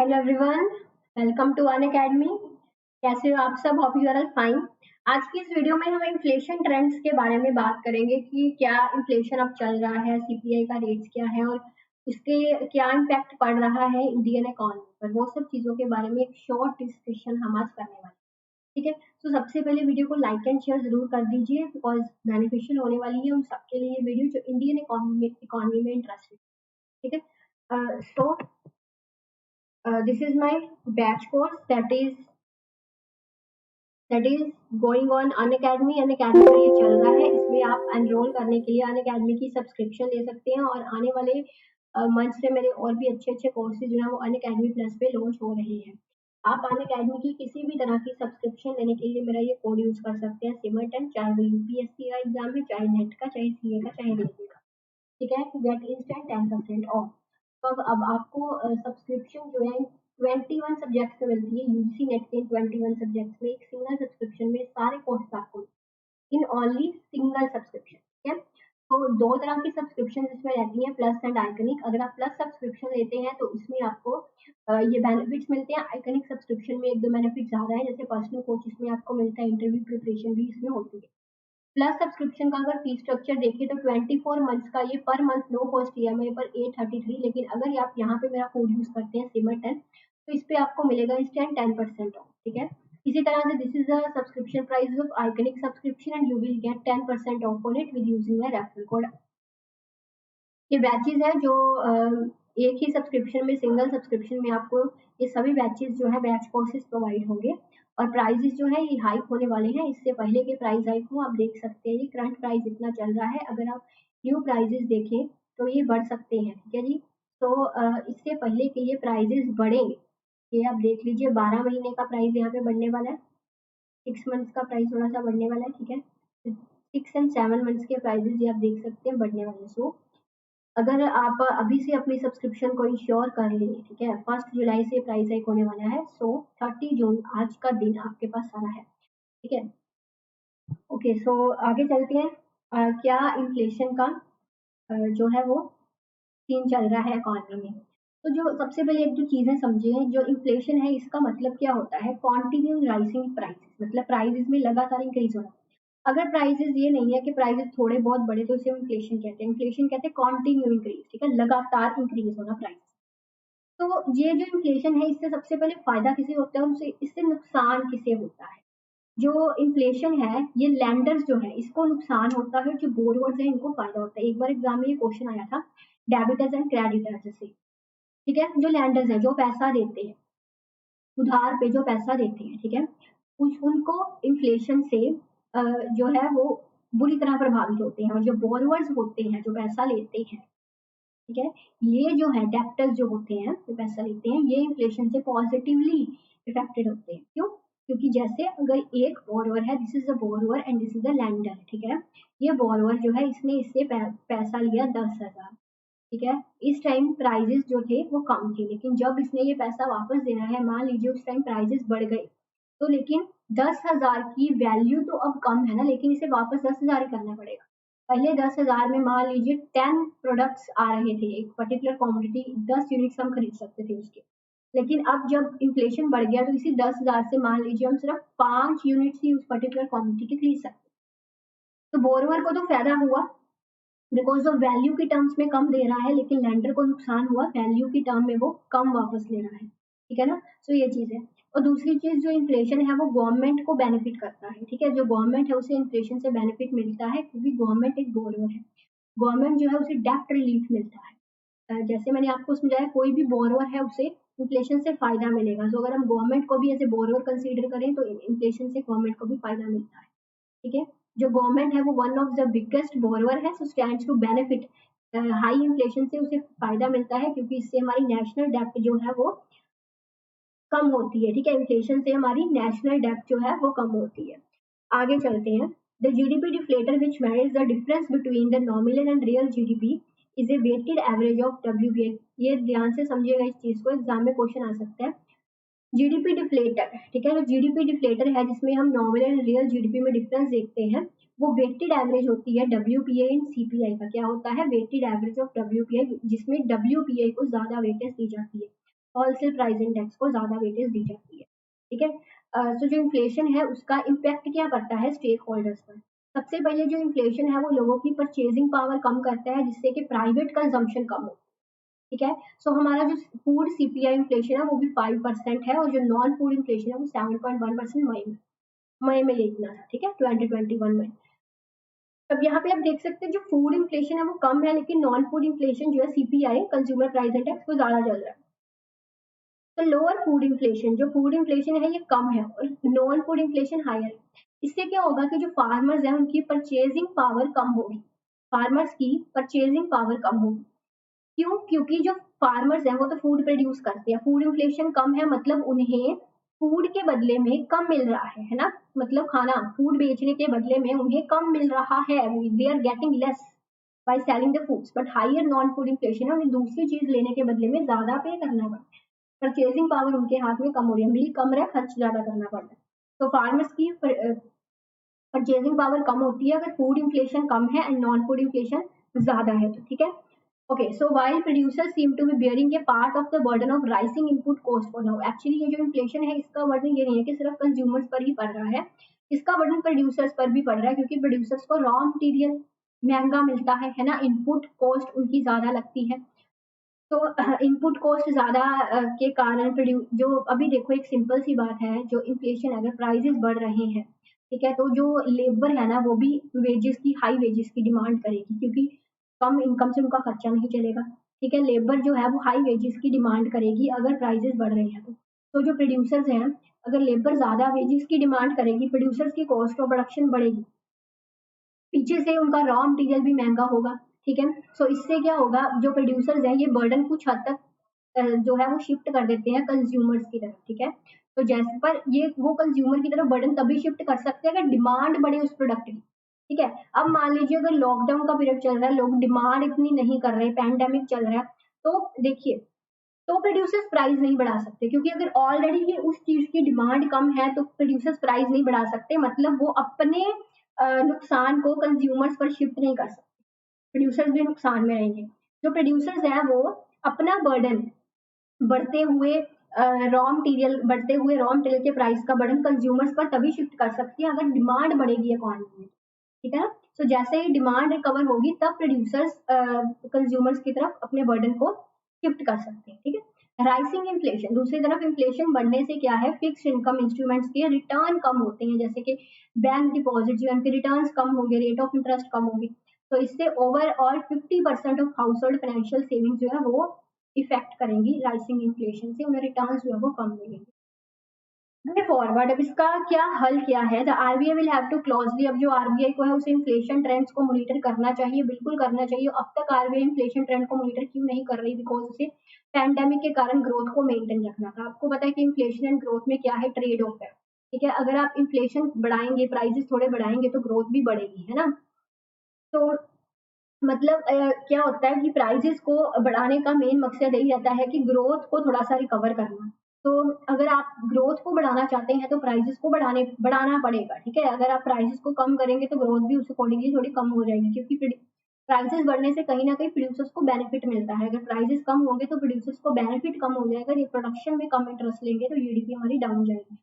Hello everyone, welcome to Unacademy. कैसे हो आप सब? Hope you are all fine. आज की इस वीडियो में हम इन्फ्लेशन ट्रेंड्स के बारे में बात करेंगे कि क्या इन्फ्लेशन अब चल रहा है, सीपीआई का रेट्स क्या है और उसके क्या इम्पैक्ट पड़ रहा है इंडियन इकोनॉमी पर। वो सब चीज़ों के बारे में एक शॉर्ट डिस्कशन हम आज करने वाले हैं। ठीक है, तो सबसे पहले वीडियो को लाइक एंड शेयर जरूर कर दीजिए बिकॉज बेनिफिशियल होने वाली है उन सबके लिए वीडियो जो इंडियन इकोनॉमी में इंटरेस्टेड। ठीक है, सो this is my batch course that is going on Unacademy. Unacademy पर ये चल रहा है, इसमें आप एनरोल करने के लिए अनअकैडमी की सब्सक्रिप्शन ले सकते हैं और आने वाले मंथ से मेरे और भी अच्छे अच्छे कोर्सेज जो है वो अनअकैडमी प्लस पे लॉन्च हो रहे हैं। आप अनअकैडमी की किसी भी तरह की सब्सक्रिप्शन लेने के लिए मेरा ये कोड यूज कर सकते हैं, सिमरटन, चाहे वो यूपीएससी का एग्जाम है, चाहे नेट का, चाहे सीए का, चाहे रेलवे का। ठीक है, टू गेट इंस्टेंट 10% ऑफ। तो अब आपको सब्सक्रिप्शन जो है 21 सब्जेक्ट्स में मिलती है। यूजीसी नेट के 21 सब्जेक्ट्स में एक सिंगल सब्सक्रिप्शन में सारे कोर्स आपको इन ओनली सिंगल सब्सक्रिप्शन। ठीक है, तो दो तरह की सब्सक्रिप्शन इसमें रहती है, प्लस एंड आइकनिक। अगर आप प्लस सब्सक्रिप्शन लेते हैं तो इसमें आपको ये बेनिफिट्स मिलते हैं। आइकनिक सब्सक्रिप्शन में एक दो बेनिफिट ज्यादा है, जैसे पर्सनल कोच इसमें आपको मिलता है, इंटरव्यू प्रिपरेशन भी इसमें होती है। प्लस सब्सक्रिप्शन का अगर फी स्ट्रक्चर देखें तो 24 मंथ्स का ये per month no cost EMI पर 833। लेकिन अगर आप यहाँ पे मेरा कोड यूज करते हैं सिमर 10, तो इस पे आपको मिलेगा इंस्टेंट 10% ऑफ। ठीक है, इसी तरह से this is the subscription price of iconic subscription and you will get 10% of on it with using my referral code. ये बैचेज है जो एक ही सब्सक्रिप्शन में, सिंगल सब्सक्रिप्शन में आपको ये सभी बैचेज जो है बैच कोर्सेज प्रोवाइड होंगे। और प्राइजेस जो है ये हाइक होने वाले हैं, इससे पहले के प्राइस हाइक को आप देख सकते हैं। ये करंट प्राइस इतना चल रहा है, अगर आप न्यू प्राइजेस देखें तो ये बढ़ सकते हैं। ठीक है जी, तो इससे पहले के ये प्राइजेस बढ़े, ये आप देख लीजिए 12 महीने का प्राइस यहाँ पे बढ़ने वाला है, 6 मंथ्स का प्राइस थोड़ा सा बढ़ने वाला है। ठीक है, 6 एंड 7 मंथ्स के प्राइजेस ये आप देख सकते हैं बढ़ने वाले। सो अगर आप अभी से अपनी सब्सक्रिप्शन को इंश्योर कर लें, ठीक है, 1 जुलाई से प्राइस हाइक होने वाला है। सो 30 जून आज का दिन आपके पास सारा है। ठीक है, ओके, सो आगे चलते हैं। क्या इन्फ्लेशन का जो है वो सीन चल रहा है इकोनॉमी में। तो जो सबसे पहले एक जो चीजें समझे, जो इन्फ्लेशन है इसका मतलब क्या होता है, कॉन्टिन्यूस राइजिंग प्राइसेस, मतलब प्राइसेस में लगातार इंक्रीज होना। अगर प्राइसेस ये नहीं है कि प्राइसेस थोड़े बहुत बढ़े तो इसे इन्फ्लेशन कहते हैं। इन्फ्लेशन कहते हैं कॉन्टिन्यू इंक्रीज। ठीक है, लगातार इंक्रीज होना प्राइस। तो ये जो इन्फ्लेशन है इससे सबसे पहले फायदा किसे होता है, उनसे इससे नुकसान किसे होता है। जो इन्फ्लेशन है ये लैंडर्स जो है इसको नुकसान होता है, जो बोरोवर्स है इनको फायदा होता है। एक बार एग्जाम में ये क्वेश्चन आया था, डेबिटर्स एंड क्रेडिटर्स से। ठीक है, जो लैंडर्स है जो पैसा देते हैं, उधार पे जो पैसा देते हैं, ठीक है, उनको इन्फ्लेशन से जो है वो बुरी तरह प्रभावित होते हैं। और जो बोरोवर्स होते हैं जो पैसा लेते हैं, ठीक है, ये जो है डेप्टर्स जो होते हैं जो पैसा लेते हैं, ये इन्फ्लेशन से पॉजिटिवली इफेक्टेड होते हैं। क्यों? क्योंकि जैसे अगर एक बोरोवर है, this is a borrower and this is a lander. ठीक है, ये बोरोवर जो है इसने इससे पैसा लिया 10,000। ठीक है, इस टाइम प्राइजेस जो थे वो कम थे, लेकिन जब इसने ये पैसा वापस देना है, मान लीजिए उस टाइम प्राइजेस बढ़ गए, तो लेकिन 10,000 की वैल्यू तो अब कम है ना, लेकिन इसे वापस 10,000 ही करना पड़ेगा। पहले 10,000 में मान लीजिए 10 प्रोडक्ट्स आ रहे थे, एक पर्टिकुलर क्वांटिटी 10 यूनिट्स हम खरीद सकते थे उसके। लेकिन अब जब इन्फ्लेशन बढ़ गया तो इसी 10,000 से मान लीजिए हम सिर्फ 5 यूनिट्स ही उस पर्टिकुलर क्वांटिटी के खरीद सकते। तो बोरोवर को तो फायदा हुआ बिकॉज ऑफ वैल्यू की टर्म्स में कम दे रहा है, लेकिन लैंडर को नुकसान हुआ, वैल्यू की टर्म में वो कम वापस ले रहा है। ठीक है ना, सो ये चीज है। और दूसरी चीज जो इन्फ्लेशन है वो गवर्नमेंट को बेनिफिट करता है। ठीक है, जो गवर्नमेंट है उसे इन्फ्लेशन से बेनिफिट मिलता है क्योंकि गवर्नमेंट एक बोरोवर है। गवर्नमेंट जो है उसे डेप्ट रिलीफ मिलता है। जैसे मैंने आपको समझाया, कोई भी बोरोवर है उसे इन्फ्लेशन से फायदा मिलेगा। तो अगर हम गवर्नमेंट को भी एज ए बोरोवर कंसीडर करें तो इन्फ्लेशन से गवर्नमेंट को भी फायदा मिलता है। ठीक है, जो गवर्नमेंट है वो one of the biggest borrower है, so stands to benefit. High inflation से उसे फायदा मिलता है क्योंकि इससे हमारी नेशनल डेप्ट जो है वो कम होती है। ठीक है, इन्फ्लेशन से हमारी नेशनल डेप्ट जो है वो कम होती है। आगे चलते हैं। The GDP deflator which measures the difference between the nominal and real GDP is a weighted average of WPI. ये ध्यान से समझिएगा इस चीज को, एग्जाम में क्वेश्चन आ सकता है। जीडीपी डिफ्लेटर, ठीक है, जो जीडीपी डिफ्लेटर है जिसमें हम नॉमिनल एंड रियल जीडीपी में डिफरेंस देखते हैं, वो वेटेड एवरेज होती है डब्ल्यूपीआई एंड सीपीआई का। क्या होता है? वेटेड एवरेज ऑफ डब्ल्यूपीआई, जिसमें डब्ल्यूपीआई को ज्यादा वेटेज दी जाती है। होलसेल प्राइस इंडेक्स को ज़्यादा वेटेज दी जाती है। ठीक है। तो जो इन्फ्लेशन है उसका इम्पैक्ट क्या करता है स्टेक होल्डर्स पर। सबसे पहले जो इन्फ्लेशन है वो लोगों की परचेजिंग पावर कम करता है, जिससे कि प्राइवेट कंजम्पशन कम हो। ठीक है। सो हमारा जो फूड सीपीआई इन्फ्लेशन है वो भी 5% है, और जो नॉन फूड इन्फ्लेशन है वो 7.1% मई में लेना था। ठीक है, 2021 में। अब यहाँ पे आप देख सकते हैं जो फूड इन्फ्लेशन है वो कम है, लेकिन नॉन फूड इन्फ्लेशन जो है सीपीआई कंज्यूमर प्राइस इंडेक्स वो ज्यादा चल रहा है। तो लोअर फूड इन्फ्लेशन, जो फूड इन्फ्लेशन है ये कम है, और नॉन फूड इन्फ्लेशन हायर है। इससे क्या होगा कि जो फार्मर्स है उनकी परचेजिंग पावर कम होगी। फार्मर्स की परचेजिंग पावर कम होगी। क्यों? क्योंकि जो फार्मर्स है वो तो फूड प्रोड्यूस करते हैं, फूड इन्फ्लेशन कम है मतलब उन्हें फूड के बदले में कम मिल रहा है ना, मतलब खाना फूड बेचने के बदले में उन्हें कम मिल रहा है, they are getting less by selling the foods. But higher non food inflation है, उन्हें दूसरी चीज लेने के बदले में ज्यादा पे करना पड़ता है। परचेजिंग पावर उनके हाथ में कम हो रही है, मिल कम रहा है, खर्च ज्यादा करना पड़ रहा है। तो फार्मर्स की परचेजिंग पावर कम होती है अगर फूड इन्फ्लेशन कम है एंड नॉन फूड इन्फ्लेशन ज्यादा है तो। ठीक है। Okay, so while producers seem to be bearing a part of the burden of rising input cost for now, actually ये जो inflation है इसका burden ये नहीं है कि सिर्फ consumers पर ही पड़ रहा है, इसका burden producers पर भी पड़ रहा है, क्योंकि producers को raw material महंगा मिलता है ना, input cost उनकी ज्यादा लगती है। तो इनपुट कॉस्ट ज्यादा के कारण जो अभी देखो एक सिंपल सी बात है, जो इन्फ्लेशन अगर प्राइसेस बढ़ रहे हैं, ठीक है, तो जो लेबर है ना वो भी वेजेस की, हाई वेजेस की डिमांड करेगी, क्योंकि कम इनकम से उनका खर्चा नहीं चलेगा। ठीक है, लेबर जो है वो हाई वेजेस की डिमांड करेगी अगर प्राइसेस बढ़ रहे हैं तो जो प्रोड्यूसर्स हैं, अगर लेबर ज्यादा वेजेस की डिमांड करेगी, प्रोड्यूसर्स की कॉस्ट ऑफ प्रोडक्शन बढ़ेगी, पीछे से उनका रॉ मटेरियल भी महंगा होगा। ठीक है। सो इससे क्या होगा, जो प्रोड्यूसर्स है ये बर्डन कुछ हद तक जो है वो शिफ्ट कर देते हैं कंज्यूमर्स की तरफ। ठीक है। तो जैसे पर ये वो कंज्यूमर की तरफ बर्डन तभी शिफ्ट कर सकते हैं अगर डिमांड बढ़े उस प्रोडक्ट की। ठीक है। अब मान लीजिए अगर लॉकडाउन का पीरियड चल रहा है, लोग डिमांड इतनी नहीं कर रहे, पैंडेमिक चल रहा है, तो देखिए, तो प्रोड्यूसर्स प्राइस नहीं बढ़ा सकते, क्योंकि अगर ऑलरेडी ही उस चीज की डिमांड कम है तो प्रोड्यूसर्स प्राइस नहीं बढ़ा सकते, मतलब वो अपने नुकसान को कंज्यूमर्स पर शिफ्ट नहीं कर सकते, प्रोड्यूसर्स भी नुकसान में रहेंगे। जो प्रोड्यूसर्स हैं वो अपना बर्डन बढ़ते हुए बढ़ते हुए रॉ मटेरियल के प्राइस का बर्डन कंज्यूमर्स पर तभी शिफ्ट कर सकती है अगर डिमांड बढ़ेगी इकोनॉमी में। ठीक है ना। सो जैसे ही डिमांड रिकवर होगी तब प्रोड्यूसर्स कंज्यूमर्स की तरफ अपने बर्डन को शिफ्ट कर सकते हैं। ठीक है। राइसिंग इन्फ्लेशन, दूसरी तरफ इन्फ्लेशन बढ़ने से क्या है, फिक्स इनकम इंस्ट्रूमेंट्स के रिटर्न कम होते हैं, जैसे कि बैंक डिपॉजिट जो उनके रिटर्न कम होंगे, रेट ऑफ इंटरेस्ट कम होगी, तो इससे overall 50% of house hold financial saving जो है वो इफेक्ट करेंगी, राइसिंग इन्फ्लेशन से उन्हें रिटर्न जो है वो कम मिलेंगे। वे फॉरवर्ड, अब इसका क्या हल क्या है, the RBI will have to closely, अब जो आरबीआई को है उसे इन्फ्लेशन ट्रेंड्स को मॉनिटर करना चाहिए, बिल्कुल करना चाहिए। अब तक आरबीआई इन्फ्लेशन ट्रेंड को मॉनिटर क्यों नहीं कर रही, बिकॉज उसे पैंडेमिक के कारण ग्रोथ को मेंटेन रखना था। आपको पता है कि इन्फ्लेशन एंड ग्रोथ में क्या है, ट्रेड ऑफ है। ठीक है, अगर आप इन्फ्लेशन बढ़ाएंगे, प्राइसेस थोड़े बढ़ाएंगे तो ग्रोथ भी बढ़ेगी, है ना। तो मतलब क्या होता है कि प्राइजेस को बढ़ाने का मेन मकसद यही रहता है कि ग्रोथ को थोड़ा सा रिकवर करना। तो अगर आप ग्रोथ को बढ़ाना चाहते हैं तो प्राइजेस को बढ़ाना पड़ेगा। ठीक है, अगर आप प्राइजेस को कम करेंगे तो ग्रोथ भी उस अकॉर्डिंगली थोड़ी कम हो जाएगी, क्योंकि प्राइसेस बढ़ने से कहीं ना कहीं प्रोड्यूसर्स को बेनिफिट मिलता है। अगर प्राइसेस कम होंगे तो प्रोड्यूसर्स को बेनिफिट कम हो जाएगा, ये प्रोडक्शन में कम इंटरेस्ट लेंगे तो जीडीपी हमारी डाउन जाएगी।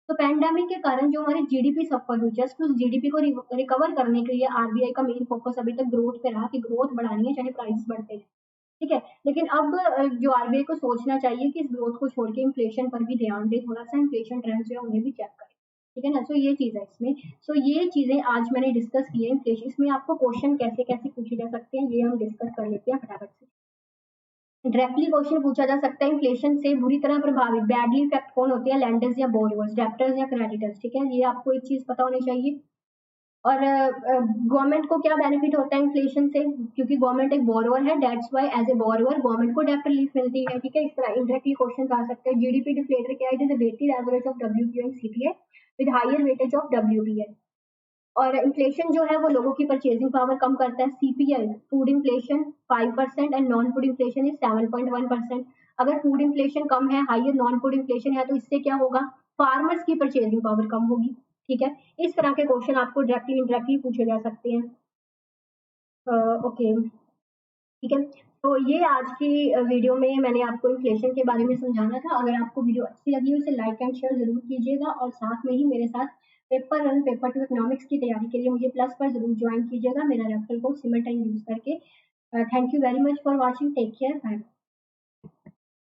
तो पैंडेमिक के कारण जो हमारी जीडीपी सफर हुई, जस्ट उस जीडीपी को रिकवर करने के लिए आरबीआई का मेन फोकस अभी तक ग्रोथ पे रहा कि ग्रोथ बढ़ानी है चाहे प्राइस बढ़ते हैं। ठीक है, लेकिन अब जो आरबीआई को सोचना चाहिए कि इस ग्रोथ को छोड़ के इन्फ्लेशन पर भी ध्यान दे, थोड़ा सा इन्फ्लेशन ट्रेंड जो है उन्हें भी चेक करें। ठीक है ना। सो ये चीज है इसमें। सो ये चीजें आज मैंने डिस्कस की है इन्फ्लेशन, इसमें आपको क्वेश्चन कैसे कैसे पूछे जा सकते हैं ये हम डिस्कस कर लेते हैं फटाफट से। डायरेक्टली क्वेश्चन पूछा जा सकता है, इन्फ्लेशन से बुरी तरह प्रभावित बैडली इफेक्ट कौन होते हैं, लैंडर्स या बोरोवर्स, डेप्टर्स या क्रेडिटर्स। ठीक है, ये आपको एक चीज पता होनी चाहिए। और गवर्नमेंट को क्या बेनिफिट होता है इन्फ्लेशन से, क्योंकि गवर्नमेंट एक बोरोवर है, that's why as a borrower government को डेप्ट रिलीफ मिलती है। ठीक है, इस तरह इनडायरेक्टली क्वेश्चन आ सकते हैं। जीडीपी डिफ्लेटर क्या है, it is the weighted average of WPI CPI with higher weightage of WPI. और इन्फ्लेशन जो है वो लोगों की परचेजिंग पावर कम करता है। CPI food inflation 5% and non food inflation is 7.1%। अगर फूड इन्फ्लेशन कम है, हाइयर नॉन फूड इन्फ्लेशन है, तो इससे क्या होगा, फार्मर्स की परचेजिंग पावर कम होगी। ठीक है, इस तरह के क्वेश्चन आपको डायरेक्टली इंडायरेक्टली पूछे जा सकते हैं। ओके, ठीक है। तो ये आज की वीडियो में मैंने आपको इन्फ्लेशन के बारे में समझाना था। अगर आपको वीडियो अच्छी लगी हो इसे लाइक एंड शेयर ज़रूर कीजिएगा और साथ में ही मेरे साथ पेपर 1 पेपर 2 इकोनॉमिक्स की तैयारी के लिए मुझे प्लस पर ज़रूर ज्वाइन कीजिएगा मेरा रेफरल कोड सिमरटाइम यूज़ करके। Thank you very much for watching. Take care. Bye.